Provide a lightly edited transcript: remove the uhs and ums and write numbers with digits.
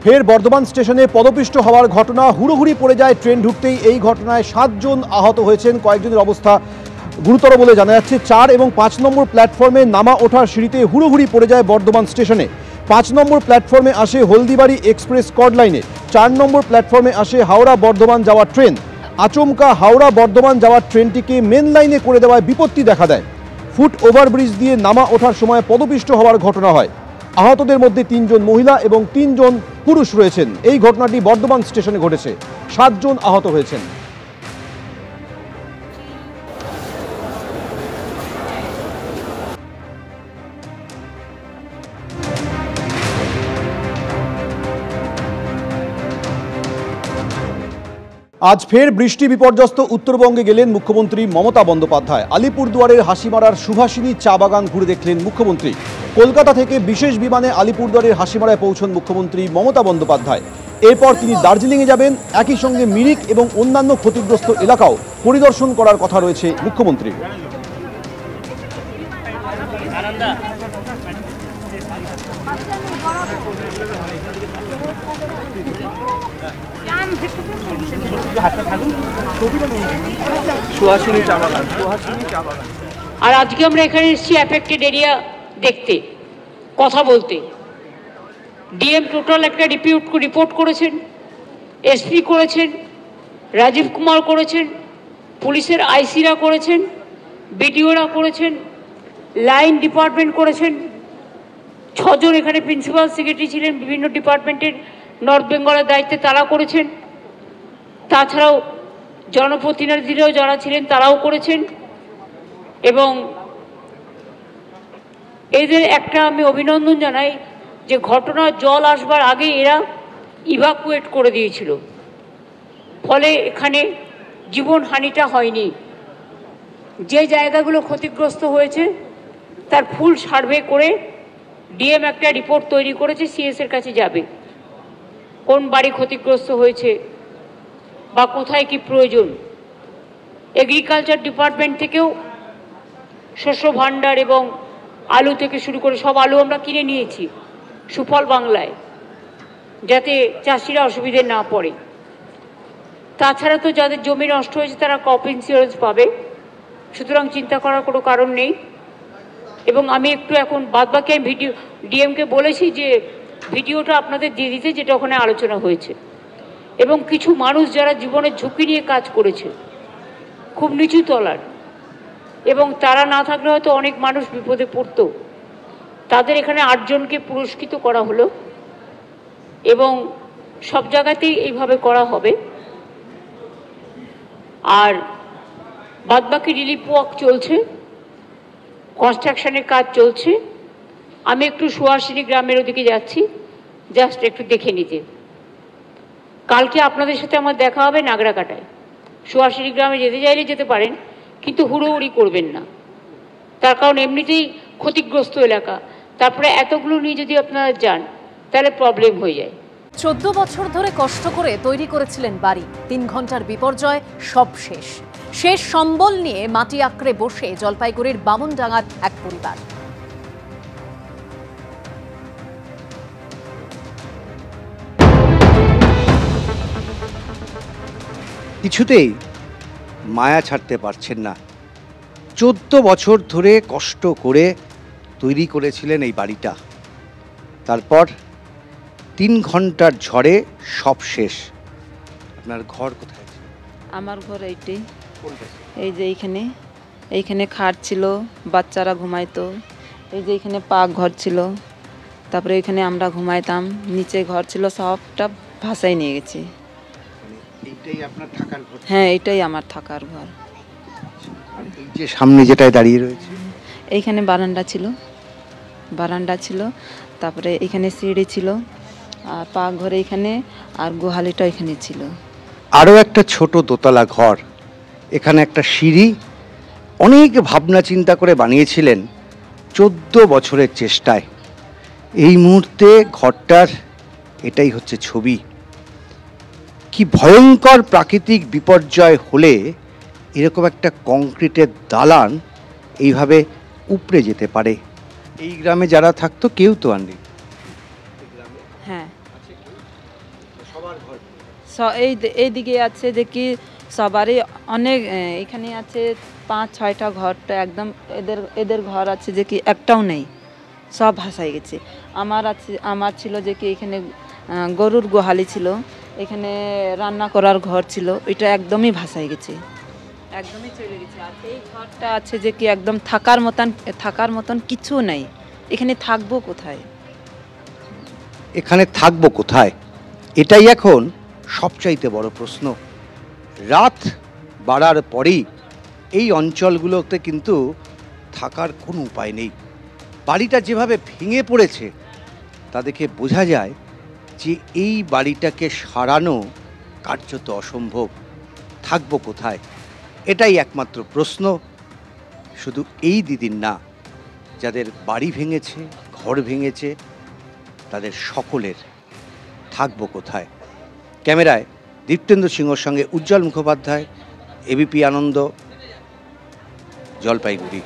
ফের বর্ধমান স্টেশনে পদপিষ্ট হওয়ার ঘটনা, হুড়োহুড়ি পড়ে যায় ট্রেন ঢুকতেই। এই ঘটনায় 7 জন আহত হয়েছেন, কয়েকজনের অবস্থা গুরুতর বলে জানা যাচ্ছে। 4 এবং 5 নম্বর প্ল্যাটফর্মে নামা ওঠার সিঁড়িতে হুড়োহুড়ি পড়ে যায় বর্ধমান স্টেশনে। 5 নম্বর প্ল্যাটফর্মে আসে হলদিবাড়ি এক্সপ্রেস কর্ড লাইনে, 4 নম্বর প্ল্যাটফর্মে আসে হাওড়া বর্ধমান যাওয়ার ট্রেন। আচমকা হাওড়া বর্ধমান যাওয়ার ট্রেনটিকে মেন লাইনে করে দেওয়ায় বিপত্তি দেখা দেয়। ফুট ওভারব্রিজ দিয়ে নামা ওঠার সময় পদপিষ্ট হওয়ার ঘটনা হয়। আহতদের মধ্যে 3 জন মহিলা এবং 3 জন পুরুষ রয়েছেন। এই ঘটনাটি বর্ধমান স্টেশনে ঘটেছে। 7 জন আহত হয়েছেন। আজ ফের বৃষ্টি বিপর্যস্ত উত্তরবঙ্গে গেলেন মুখ্যমন্ত্রী মমতা বন্দ্যোপাধ্যায়। আলিপুরদুয়ারের হাসিমারার সুভাষিনী চা বাগান ঘুরে দেখলেন মুখ্যমন্ত্রী। কলকাতা থেকে বিশেষ বিমানে আলিপুরদুয়ারের হাসিমারায় পৌঁছন মুখ্যমন্ত্রী মমতা বন্দ্যোপাধ্যায়। এরপর তিনি দার্জিলিংয়ে যাবেন। একই সঙ্গে মিরিক এবং অন্যান্য ক্ষতিগ্রস্ত এলাকাও পরিদর্শন করার কথা রয়েছে মুখ্যমন্ত্রীর। আর আজকে আমরা এখানে এসেছি অ্যাফেক্টেড এরিয়া দেখতে, কথা বলতে। ডিএম টোটাল একটা রিপোর্ট করেছেন, এসপি করেছেন, রাজীব কুমার করেছেন, পুলিশের আইসিরা করেছেন, বিডিওরা করেছেন, লাইন ডিপার্টমেন্ট করেছেন। 6 জন এখানে প্রিন্সিপাল সেক্রেটারি ছিলেন বিভিন্ন ডিপার্টমেন্টের, নর্থ বেঙ্গলের দায়িত্বে তারা করেছেন। তাছাড়াও জনপ্রতিনিধিরাও যারা ছিলেন তারাও করেছেন। এবং এদের একটা আমি অভিনন্দন জানাই যে ঘটনার জল আসবার আগে এরা ইভাকুয়েট করে দিয়েছিল, ফলে এখানে জীবনহানিটা হয়নি। যে জায়গাগুলো ক্ষতিগ্রস্ত হয়েছে তার ফুল সার্ভে করে ডিএম একটা রিপোর্ট তৈরি করেছে, সিএস এর কাছে যাবে, কোন বাড়ি ক্ষতিগ্রস্ত হয়েছে বা কোথায় কি প্রয়োজন। এগ্রিকালচার ডিপার্টমেন্ট থেকেও শস্য ভাণ্ডার এবং আলু থেকে শুরু করে সব আলু আমরা কিনে নিয়েছি সুফল বাংলায়, যাতে চাষিরা অসুবিধে না পড়ে। তাছাড়া তো যাদের জমি নষ্ট হয়েছে তারা ক্রপ ইন্স্যুরেন্স পাবে, সুতরাং চিন্তা করার কোনো কারণ নেই। এবং আমি একটু এখন বাদবাকি আমি ডিএমকে বলেছি যে ভিডিওটা আপনাদের দিয়ে দিতে, যেটা ওখানে আলোচনা হয়েছে। এবং কিছু মানুষ যারা জীবনের ঝুঁকি নিয়ে কাজ করেছে, খুব নিচু তলার, এবং তারা না থাকলে হয়তো অনেক মানুষ বিপদে পড়তো, তাদের এখানে 8 জনকে পুরস্কৃত করা হলো। এবং সব জায়গাতেই এইভাবে করা হবে। আর বাদবাকি রিলিফ ওয়ার্ক চলছে, কনস্ট্রাকশনের কাজ চলছে। আমি একটু সুহাসিনী গ্রামের ওদিকে যাচ্ছি, জাস্ট একটু দেখে নিতে। কালকে আপনাদের সাথে আমার দেখা হবে নাগরাকাটায়। সুহাসিনী গ্রামে যেতে চাইলে যেতে পারেন, কিন্তু হুড়োহুড়ি করবেন না, তার কারণ এমনিতেই ক্ষতিগ্রস্ত এলাকা। তারপরে এতগুলো নিয়ে যদি আপনারা যান তাহলে প্রবলেম হয়ে যায়। 14 বছর ধরে কষ্ট করে তৈরি করেছিলেন বাড়ি, 3 ঘন্টার বিপর্যয়, সব শেষ। শেষ সম্বল নিয়ে মাটি আঁকড়ে বসে জলপাইগুড়ির বামনডাঙ্গার এক পরিবার। কিছুতেই মায়া ছাড়তে পারছেন না। 14 বছর ধরে কষ্ট করে তৈরি করেছিলেন এই বাড়িটা, তারপর 3 ঘন্টার ঝড়ে সব শেষ। আপনার ঘর কোথায়? আমার ঘর এইটাই, এই যে এইখানে খাট ছিল, বাচ্চারা ঘুমাইতো। এই যে এখানে পাক ঘর ছিল, তারপরে এখানে আমরা ঘুমাইতাম, নিচে ঘর ছিল, সবটা ভাসাই নিয়ে গেছে। এইটাই আপনার থাকার ঘর? হ্যাঁ, এটাই আমার থাকার ঘর। এই যে সামনে যেটাই দাঁড়িয়ে রয়েছে, এইখানে বারান্দা ছিল, তারপরে এখানে সিঁড়ি ছিল, আর পাক ঘরে এখানে, আর গোহালিটা এখানে ছিল। আরও একটা ছোট দোতলা ঘর, এখানে একটা সিঁড়ি। অনেক ভাবনা চিন্তা করে বানিয়েছিলেন 14 বছরের চেষ্টায়। এই মুহূর্তে ঘরটার এটাই হচ্ছে ছবি। কি ভয়ঙ্কর প্রাকৃতিক বিপর্যয় হলে এরকম একটা কংক্রিটের দালান এইভাবে উপড়ে যেতে পারে। এই গ্রামে যারা থাকতো কেউ তো আর নেই। হ্যাঁ, এইদিকে আছে যে কি সবারই অনেক এখানে আছে 5-6টা ঘর, তো একদম এদের ঘর আছে যে কি একটাও নেই, সব ভাসাই গেছে। আমার ছিল যে কি এখানে গরুর গোহালি ছিল, এখানে রান্না করার ঘর ছিল, এটা একদমই ভাসাই গেছে, একদমই চলে গেছে। আর এই ঘরটা আছে যে কি একদম থাকার মতন কিছু নেই, এখানে থাকবো কোথায়? এখানে থাকবো কোথায়, এটাই এখন সবচাইতে বড় প্রশ্ন। রাত বাড়ার পরেই এই অঞ্চলগুলোতে কিন্তু থাকার কোনো উপায় নেই। বাড়িটা যেভাবে ভেঙে পড়েছে তা দেখে বোঝা যায় যে এই বাড়িটাকে সারানো কার্যত অসম্ভব। থাকবো কোথায়, এটাই একমাত্র প্রশ্ন। শুধু এই দিদির না, যাদের বাড়ি ভেঙেছে, ঘর ভেঙেছে, তাদের সকলের থাকবো কোথায়। ক্যামেরায় দীপ্তেন্দু সিংহর সঙ্গে উজ্জ্বল মুখোপাধ্যায়, এবিপি আনন্দ, জলপাইগুড়ি।